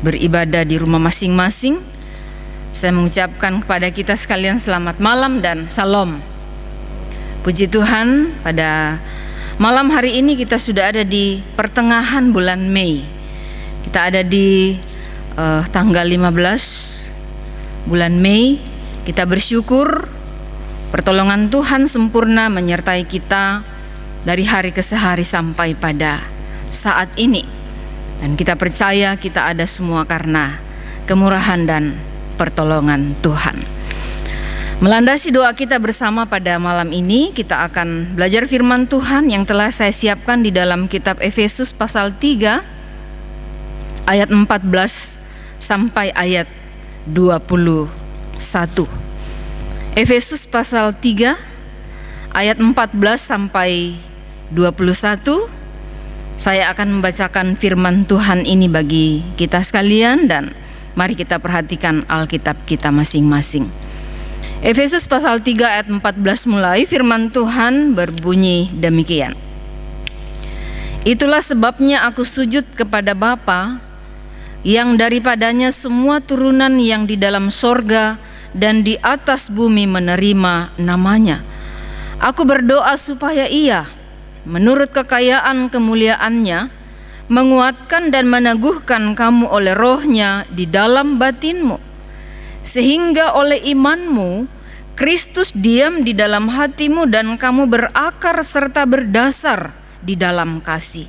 beribadah di rumah masing-masing, saya mengucapkan kepada kita sekalian selamat malam dan salam. Puji Tuhan, pada malam hari ini kita sudah ada di pertengahan bulan Mei. Kita ada di tanggal 15 bulan Mei. Kita bersyukur pertolongan Tuhan sempurna menyertai kita dari hari ke hari sampai pada saat ini. Dan kita percaya kita ada semua karena kemurahan dan pertolongan Tuhan. Melandasi doa kita bersama pada malam ini, kita akan belajar firman Tuhan yang telah saya siapkan di dalam kitab Efesus pasal 3 ayat 14 sampai ayat 21. Efesus pasal 3 ayat 14 sampai 21. Saya akan membacakan firman Tuhan ini bagi kita sekalian dan mari kita perhatikan Alkitab kita masing-masing. Efesus pasal 3 ayat 14 mulai, firman Tuhan berbunyi demikian. Itulah sebabnya aku sujud kepada Bapa, yang daripadanya semua turunan yang di dalam sorga dan di atas bumi menerima namanya. Aku berdoa supaya Ia, menurut kekayaan kemuliaannya, menguatkan dan meneguhkan kamu oleh rohnya di dalam batinmu, sehingga oleh imanmu Kristus diam di dalam hatimu dan kamu berakar serta berdasar di dalam kasih.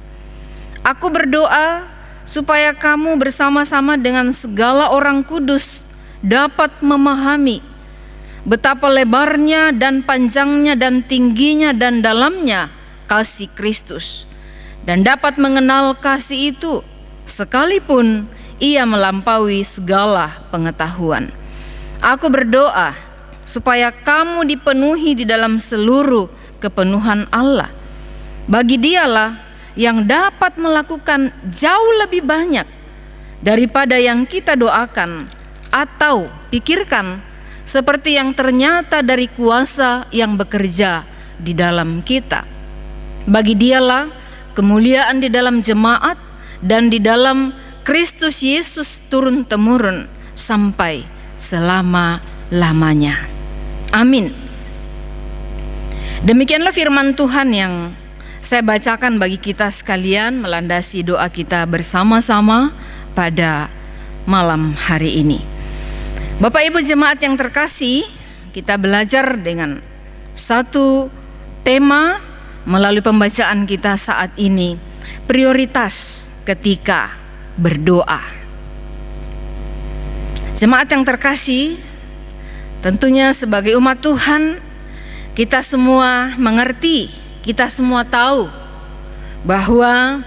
Aku berdoa supaya kamu bersama-sama dengan segala orang kudus dapat memahami betapa lebarnya dan panjangnya dan tingginya dan dalamnya kasih Kristus, dan dapat mengenal kasih itu sekalipun ia melampaui segala pengetahuan. Aku berdoa supaya kamu dipenuhi di dalam seluruh kepenuhan Allah. Bagi Dialah yang dapat melakukan jauh lebih banyak daripada yang kita doakan atau pikirkan, seperti yang ternyata dari kuasa yang bekerja di dalam kita. Bagi Dialah kemuliaan di dalam jemaat dan di dalam Kristus Yesus turun-temurun sampai selama-lamanya. Amin. Demikianlah firman Tuhan yang saya bacakan bagi kita sekalian melandasi doa kita bersama-sama pada malam hari ini. Bapak Ibu jemaat yang terkasih, kita belajar dengan satu tema melalui pembacaan kita saat ini, prioritas ketika berdoa. Jemaat yang terkasih, tentunya sebagai umat Tuhan, kita semua mengerti, kita semua tahu bahwa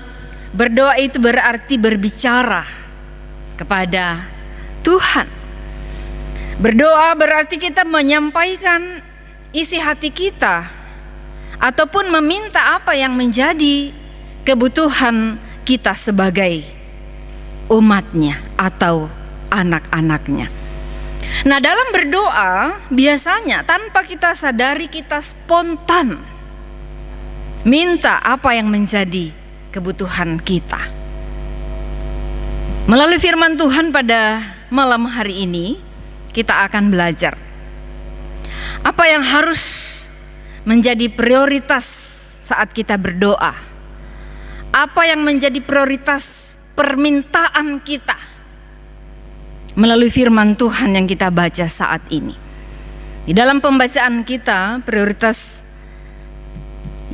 berdoa itu berarti berbicara kepada Tuhan. Berdoa berarti kita menyampaikan isi hati kita ataupun meminta apa yang menjadi kebutuhan kita sebagai umatnya atau anak-anaknya. Nah, dalam berdoa biasanya tanpa kita sadari kita spontan minta apa yang menjadi kebutuhan kita. Melalui firman Tuhan pada malam hari ini kita akan belajar apa yang harus menjadi prioritas saat kita berdoa. Apa yang menjadi prioritas permintaan kita melalui firman Tuhan yang kita baca saat ini. Di dalam pembacaan kita, prioritas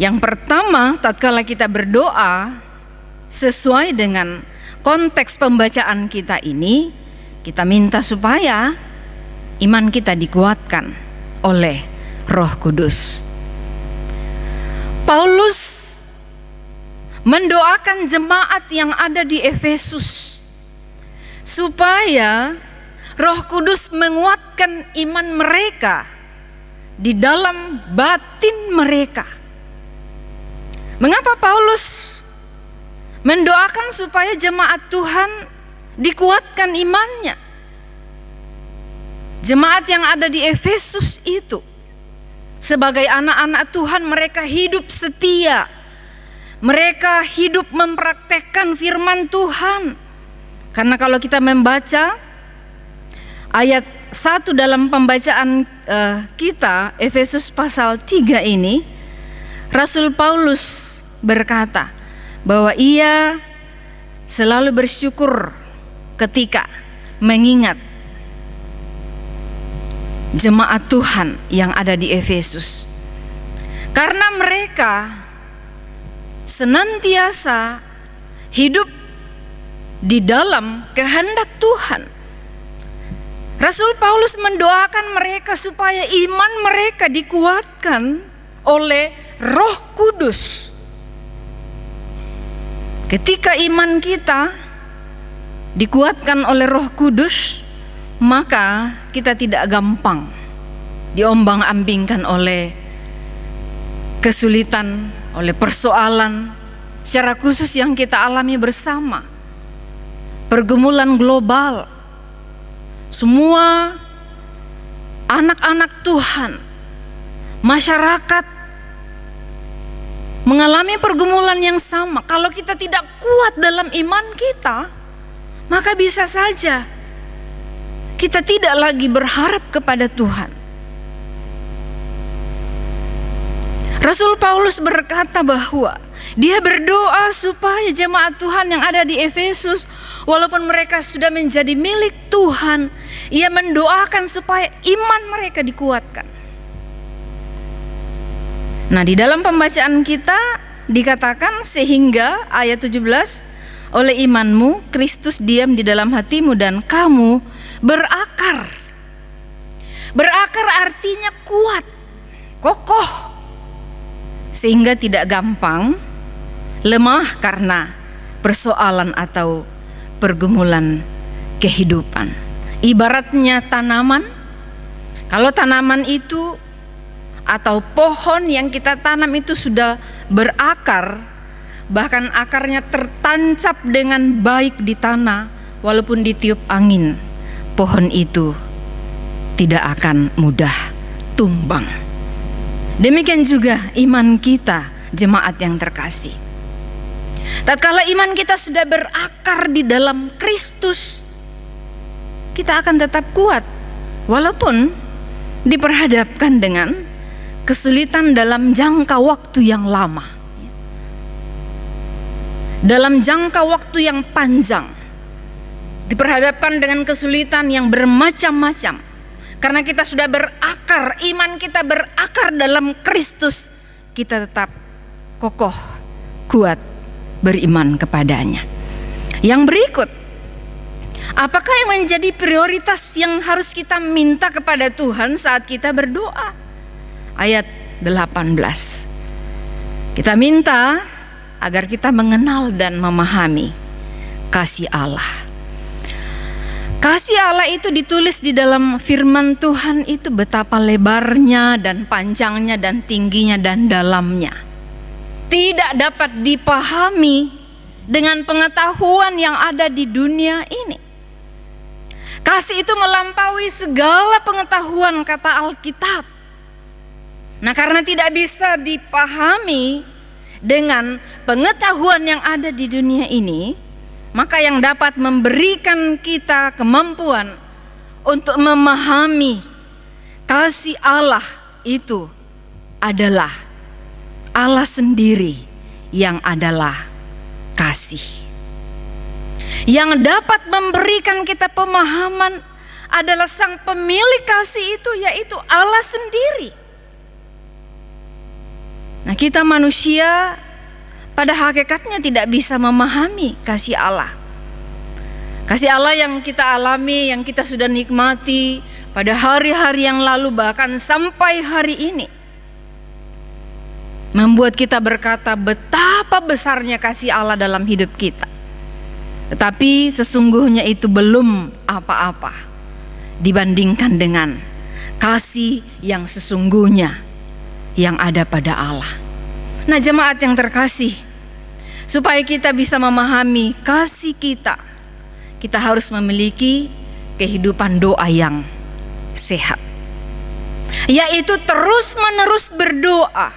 yang pertama tatkala kita berdoa sesuai dengan konteks pembacaan kita ini, kita minta supaya iman kita dikuatkan oleh Roh Kudus. Paulus mendoakan jemaat yang ada di Efesus supaya Roh Kudus menguatkan iman mereka di dalam batin mereka. Mengapa Paulus mendoakan supaya jemaat Tuhan dikuatkan imannya? Jemaat yang ada di Efesus itu sebagai anak-anak Tuhan, mereka hidup setia. Mereka hidup mempraktekkan firman Tuhan. Karena kalau kita membaca ayat 1 dalam pembacaan kita, Efesus pasal 3 ini, Rasul Paulus berkata bahwa ia selalu bersyukur ketika mengingat jemaat Tuhan yang ada di Efesus. Karena mereka senantiasa hidup di dalam kehendak Tuhan. Rasul Paulus mendoakan mereka supaya iman mereka dikuatkan oleh Roh Kudus. Ketika iman kita dikuatkan oleh Roh Kudus, maka kita tidak gampang diombang-ambingkan oleh kesulitan, oleh persoalan secara khusus yang kita alami bersama. Pergumulan global. Semua anak-anak Tuhan, masyarakat mengalami pergumulan yang sama. Kalau kita tidak kuat dalam iman kita, maka bisa saja kita tidak lagi berharap kepada Tuhan. Rasul Paulus berkata bahwa dia berdoa supaya jemaat Tuhan yang ada di Efesus, walaupun mereka sudah menjadi milik Tuhan, ia mendoakan supaya iman mereka dikuatkan. Nah, di dalam pembacaan kita dikatakan sehingga ayat 17, oleh imanmu Kristus diam di dalam hatimu dan kamu berakar. Berakar artinya kuat, kokoh, sehingga tidak gampang lemah karena persoalan atau pergumulan kehidupan. Ibaratnya tanaman, kalau tanaman itu atau pohon yang kita tanam itu sudah berakar, bahkan akarnya tertancap dengan baik di tanah, walaupun ditiup angin, pohon itu tidak akan mudah tumbang. Demikian juga iman kita, jemaat yang terkasih. Tatkala iman kita sudah berakar di dalam Kristus, kita akan tetap kuat walaupun diperhadapkan dengan kesulitan dalam jangka waktu yang lama, dalam jangka waktu yang panjang, diperhadapkan dengan kesulitan yang bermacam-macam. Karena kita sudah berakar, iman kita berakar dalam Kristus, kita tetap kokoh, kuat, beriman kepadanya. Yang berikut, apakah yang menjadi prioritas yang harus kita minta kepada Tuhan saat kita berdoa? Ayat 18. Kita minta agar kita mengenal dan memahami kasih Allah. Kasih Allah itu ditulis di dalam firman Tuhan itu betapa lebarnya dan panjangnya dan tingginya dan dalamnya. Tidak dapat dipahami dengan pengetahuan yang ada di dunia ini. Kasih itu melampaui segala pengetahuan, kata Alkitab. Nah, karena tidak bisa dipahami dengan pengetahuan yang ada di dunia ini, maka yang dapat memberikan kita kemampuan untuk memahami kasih Allah itu adalah Allah sendiri yang adalah kasih. Yang dapat memberikan kita pemahaman adalah sang pemilik kasih itu, yaitu Allah sendiri. Nah, kita manusia pada hakikatnya tidak bisa memahami kasih Allah. Kasih Allah yang kita alami, yang kita sudah nikmati pada hari-hari yang lalu, bahkan sampai hari ini, membuat kita berkata betapa besarnya kasih Allah dalam hidup kita. Tetapi sesungguhnya itu belum apa-apa dibandingkan dengan kasih yang sesungguhnya yang ada pada Allah. Nah, jemaat yang terkasih, supaya kita bisa memahami kasih kita, kita harus memiliki kehidupan doa yang sehat, yaitu terus-menerus berdoa.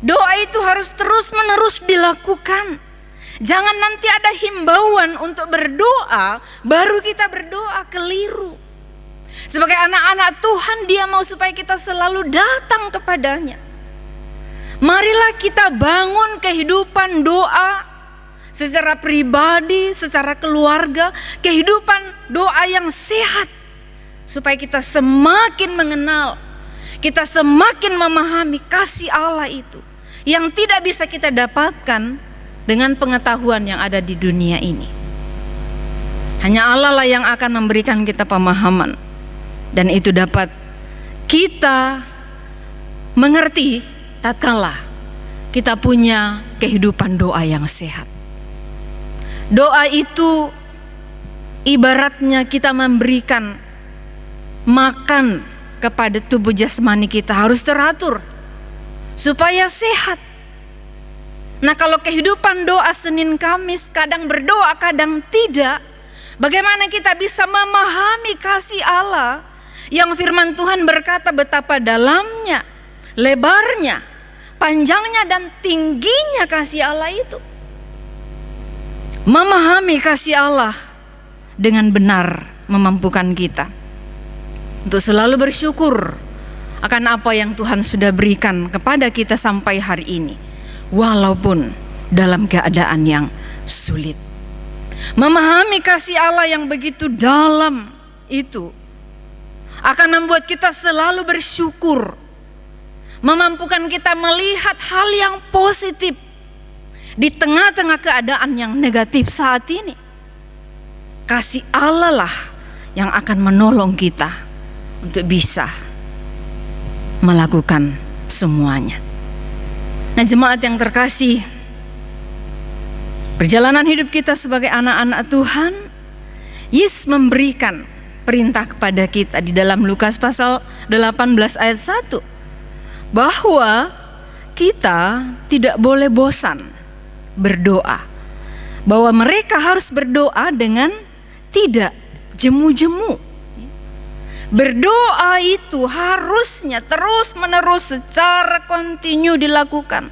Doa itu harus terus-menerus dilakukan. Jangan nanti ada himbauan untuk berdoa, baru kita berdoa, keliru. Sebagai anak-anak Tuhan, Dia mau supaya kita selalu datang kepadanya. Marilah kita bangun kehidupan doa secara pribadi, secara keluarga, kehidupan doa yang sehat, supaya kita semakin mengenal, kita semakin memahami kasih Allah itu, yang tidak bisa kita dapatkan dengan pengetahuan yang ada di dunia ini. Hanya Allah lah yang akan memberikan kita pemahaman, dan itu dapat kita mengerti tatkala kita punya kehidupan doa yang sehat. Doa itu ibaratnya kita memberikan makan kepada tubuh jasmani kita, harus teratur supaya sehat. Nah, kalau kehidupan doa Senin Kamis kadang berdoa kadang tidak, bagaimana kita bisa memahami kasih Allah yang firman Tuhan berkata betapa dalamnya, lebarnya, panjangnya dan tingginya kasih Allah itu. Memahami kasih Allah dengan benar memampukan kita untuk selalu bersyukur akan apa yang Tuhan sudah berikan kepada kita sampai hari ini, walaupun dalam keadaan yang sulit. Memahami kasih Allah yang begitu dalam itu akan membuat kita selalu bersyukur, memampukan kita melihat hal yang positif di tengah-tengah keadaan yang negatif saat ini. Kasih Allah lah yang akan menolong kita untuk bisa melakukan semuanya. Nah, jemaat yang terkasih, perjalanan hidup kita sebagai anak-anak Tuhan, Yesus memberikan perintah kepada kita di dalam Lukas pasal 18 ayat 1, bahwa kita tidak boleh bosan berdoa, bahwa mereka harus berdoa dengan tidak jemu-jemu. Berdoa itu harusnya terus-menerus secara kontinu dilakukan.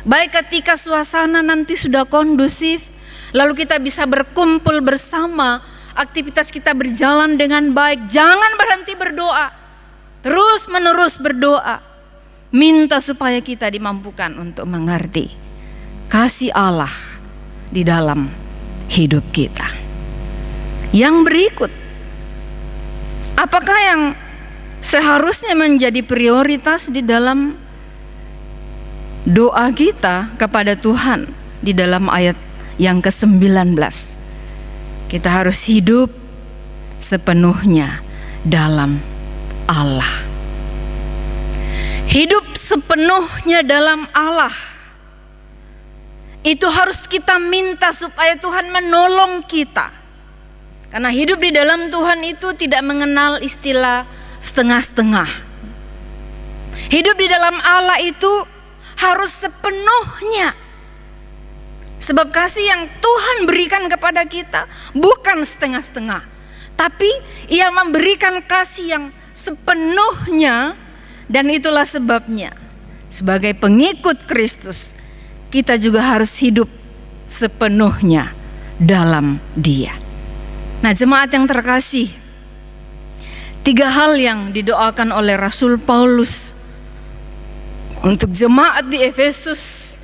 Baik ketika suasana nanti sudah kondusif, lalu kita bisa berkumpul bersama, aktivitas kita berjalan dengan baik, jangan berhenti berdoa. Terus-menerus berdoa, minta supaya kita dimampukan untuk mengerti kasih Allah di dalam hidup kita. Yang berikut, apakah yang seharusnya menjadi prioritas di dalam doa kita kepada Tuhan di dalam ayat yang ke-19? Kita harus hidup sepenuhnya dalam Allah. Hidup sepenuhnya dalam Allah itu harus kita minta supaya Tuhan menolong kita. Karena hidup di dalam Tuhan itu tidak mengenal istilah setengah-setengah. Hidup di dalam Allah itu harus sepenuhnya. Sebab kasih yang Tuhan berikan kepada kita bukan setengah-setengah, tapi Ia memberikan kasih yang sepenuhnya. Dan itulah sebabnya sebagai pengikut Kristus, kita juga harus hidup sepenuhnya dalam Dia. Nah, jemaat yang terkasih, 3 hal yang didoakan oleh Rasul Paulus untuk jemaat di Efesus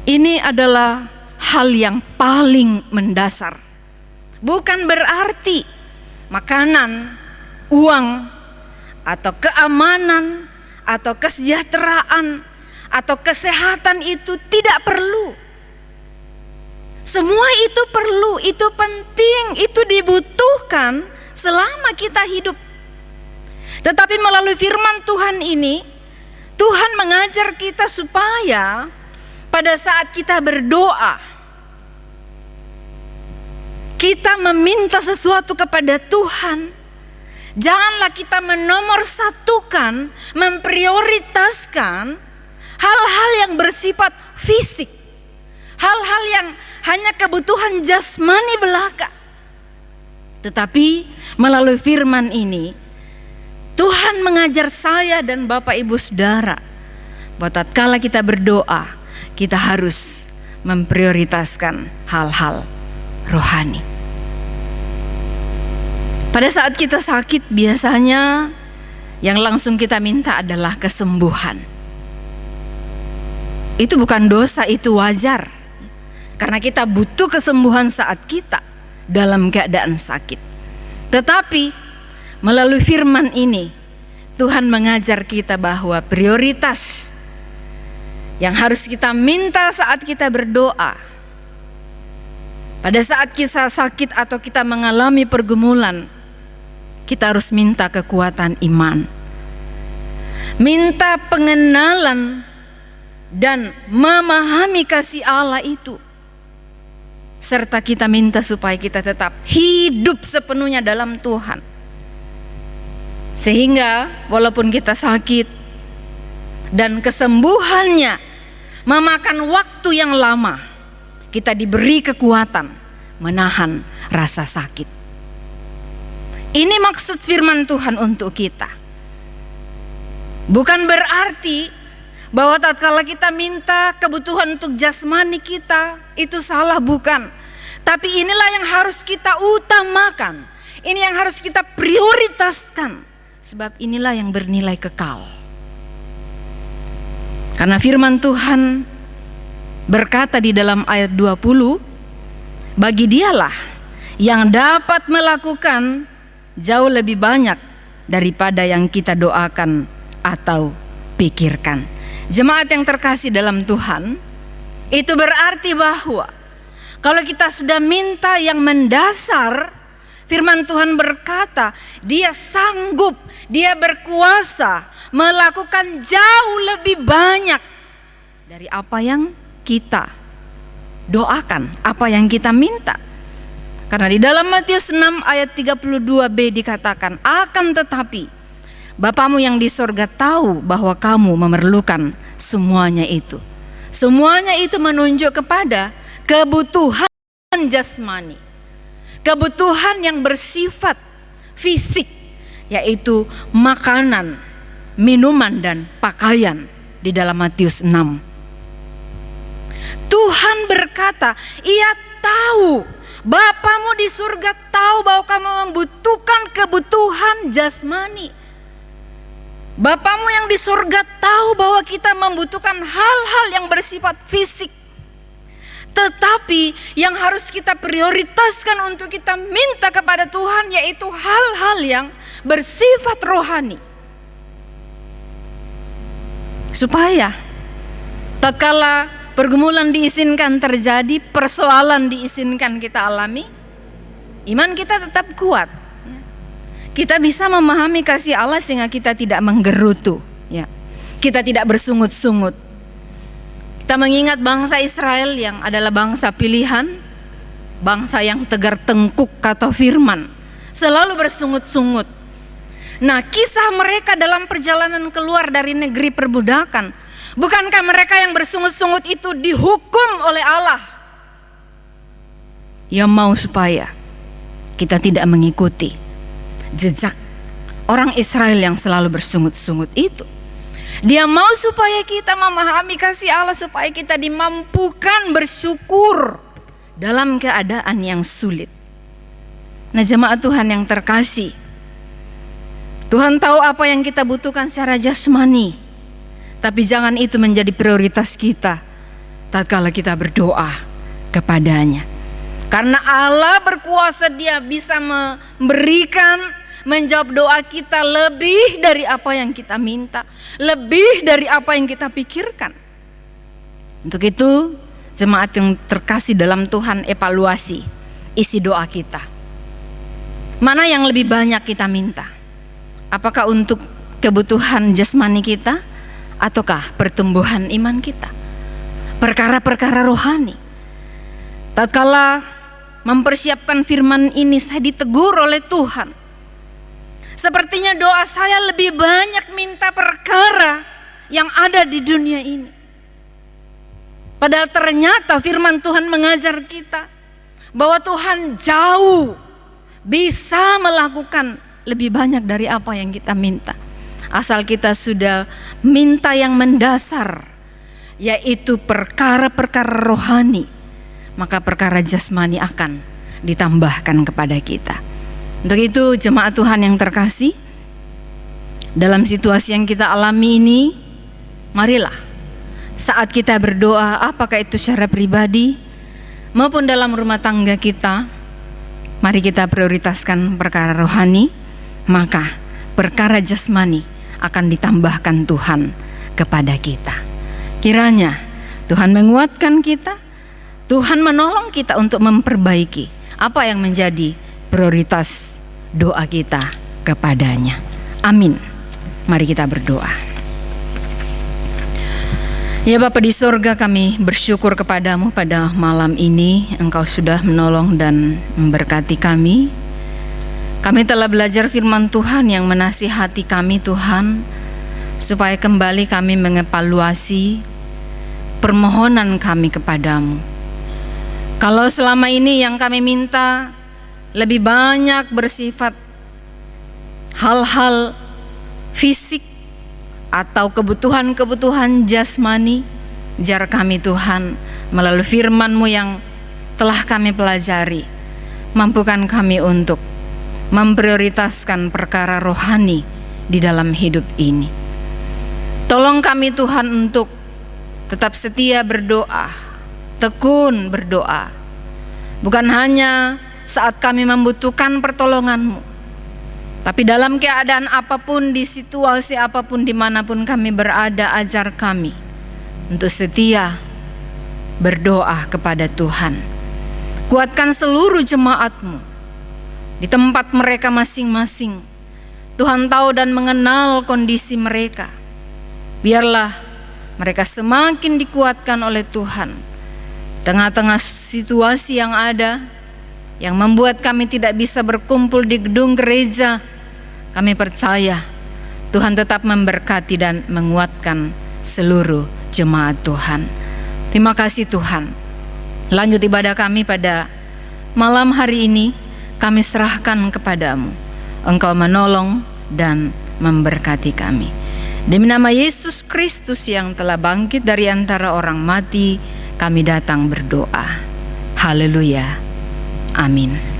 ini adalah hal yang paling mendasar. Bukan berarti makanan, uang, atau keamanan, atau kesejahteraan, atau kesehatan itu tidak perlu. Semua itu perlu, itu penting, itu dibutuhkan selama kita hidup. Tetapi melalui firman Tuhan ini, Tuhan mengajar kita supaya pada saat kita berdoa, kita meminta sesuatu kepada Tuhan, janganlah kita menomorsatukan, memprioritaskan hal-hal yang bersifat fisik, hal-hal yang hanya kebutuhan jasmani belaka. Tetapi melalui firman ini, Tuhan mengajar saya dan Bapak Ibu Saudara bahwa tatkala kita berdoa, kita harus memprioritaskan hal-hal rohani. Pada saat kita sakit, biasanya yang langsung kita minta adalah kesembuhan. Itu bukan dosa, itu wajar. Karena kita butuh kesembuhan saat kita dalam keadaan sakit. Tetapi melalui firman ini, Tuhan mengajar kita bahwa prioritas yang harus kita minta saat kita berdoa, pada saat kita sakit atau kita mengalami pergumulan, kita harus minta kekuatan iman, minta pengenalan dan memahami kasih Allah itu, serta kita minta supaya kita tetap hidup sepenuhnya dalam Tuhan. Sehingga walaupun kita sakit dan kesembuhannya memakan waktu yang lama, kita diberi kekuatan menahan rasa sakit. Ini maksud firman Tuhan untuk kita. Bukan berarti bahwa tatkala kita minta kebutuhan untuk jasmani kita itu salah, bukan. Tapi inilah yang harus kita utamakan. Ini yang harus kita prioritaskan. Sebab inilah yang bernilai kekal. Karena firman Tuhan berkata di dalam ayat 20, bagi dialah yang dapat melakukan jauh lebih banyak daripada yang kita doakan atau pikirkan. Jemaat yang terkasih dalam Tuhan, itu berarti bahwa kalau kita sudah minta yang mendasar, firman Tuhan berkata, Dia sanggup, Dia berkuasa melakukan jauh lebih banyak dari apa yang kita doakan, apa yang kita minta. Karena di dalam Matius 6 ayat 32b dikatakan, akan tetapi Bapamu yang di sorga tahu bahwa kamu memerlukan semuanya itu. Semuanya itu menunjuk kepada kebutuhan jasmani, kebutuhan yang bersifat fisik, yaitu makanan, minuman, dan pakaian di dalam Matius 6. Tuhan berkata, Ia tahu, Bapamu di surga tahu bahwa kamu membutuhkan kebutuhan jasmani. Bapamu yang di surga tahu bahwa kita membutuhkan hal-hal yang bersifat fisik. Tetapi yang harus kita prioritaskan untuk kita minta kepada Tuhan yaitu hal-hal yang bersifat rohani. Supaya tatkala pergumulan diizinkan terjadi, persoalan diizinkan kita alami, iman kita tetap kuat. Kita bisa memahami kasih Allah sehingga kita tidak menggerutu, ya. Kita tidak bersungut-sungut. Kita mengingat bangsa Israel yang adalah bangsa pilihan, bangsa yang tegar tengkuk kata firman, selalu bersungut-sungut. Nah, kisah mereka dalam perjalanan keluar dari negeri perbudakan, bukankah mereka yang bersungut-sungut itu dihukum oleh Allah? Yang mau supaya kita tidak mengikuti jejak orang Israel yang selalu bersungut-sungut itu. Dia mau supaya kita memahami kasih Allah, supaya kita dimampukan bersyukur dalam keadaan yang sulit. Nah, jemaat Tuhan yang terkasih, Tuhan tahu apa yang kita butuhkan secara jasmani, tapi jangan itu menjadi prioritas kita tatkala kita berdoa kepadanya. Karena Allah berkuasa, Dia bisa memberikan, menjawab doa kita lebih dari apa yang kita minta, lebih dari apa yang kita pikirkan. Untuk itu, jemaat yang terkasih dalam Tuhan, evaluasi isi doa kita. Mana yang lebih banyak kita minta? Apakah untuk kebutuhan jasmani kita, ataukah pertumbuhan iman kita? Perkara-perkara rohani. Tatkala mempersiapkan firman ini, saya ditegur oleh Tuhan. Sepertinya doa saya lebih banyak minta perkara yang ada di dunia ini. Padahal ternyata firman Tuhan mengajar kita bahwa Tuhan jauh bisa melakukan lebih banyak dari apa yang kita minta. Asal kita sudah minta yang mendasar yaitu perkara-perkara rohani, maka perkara jasmani akan ditambahkan kepada kita. Untuk itu jemaat Tuhan yang terkasih, dalam situasi yang kita alami ini, marilah saat kita berdoa, apakah itu secara pribadi maupun dalam rumah tangga kita, mari kita prioritaskan perkara rohani, maka perkara jasmani akan ditambahkan Tuhan kepada kita. Kiranya Tuhan menguatkan kita, Tuhan menolong kita untuk memperbaiki apa yang menjadi prioritas doa kita kepadanya. Amin. Mari kita berdoa. Ya Bapa di sorga, kami bersyukur kepadamu pada malam ini. Engkau sudah menolong dan memberkati kami. Kami telah belajar firman Tuhan yang menasihati kami Tuhan, supaya kembali kami mengevaluasi permohonan kami kepadamu. Kalau selama ini yang kami minta lebih banyak bersifat hal-hal fisik atau kebutuhan-kebutuhan jasmani, jar kami Tuhan melalui firman-Mu yang telah kami pelajari, mampukan kami untuk memprioritaskan perkara rohani di dalam hidup ini. Tolong kami Tuhan untuk tetap setia berdoa, tekun berdoa, bukan hanya saat kami membutuhkan pertolongan-Mu, tapi dalam keadaan apapun, di situasi apapun, dimanapun kami berada, ajar kami untuk setia berdoa kepada Tuhan. Kuatkan seluruh jemaat-Mu di tempat mereka masing-masing. Tuhan tahu dan mengenal kondisi mereka. Biarlah mereka semakin dikuatkan oleh Tuhan. Tengah-tengah situasi yang ada, yang membuat kami tidak bisa berkumpul di gedung gereja, kami percaya Tuhan tetap memberkati dan menguatkan seluruh jemaat Tuhan. Terima kasih Tuhan. Lanjut ibadah kami pada malam hari ini, kami serahkan kepadamu. Engkau menolong dan memberkati kami. Demi nama Yesus Kristus yang telah bangkit dari antara orang mati, kami datang berdoa. Haleluya. Amin.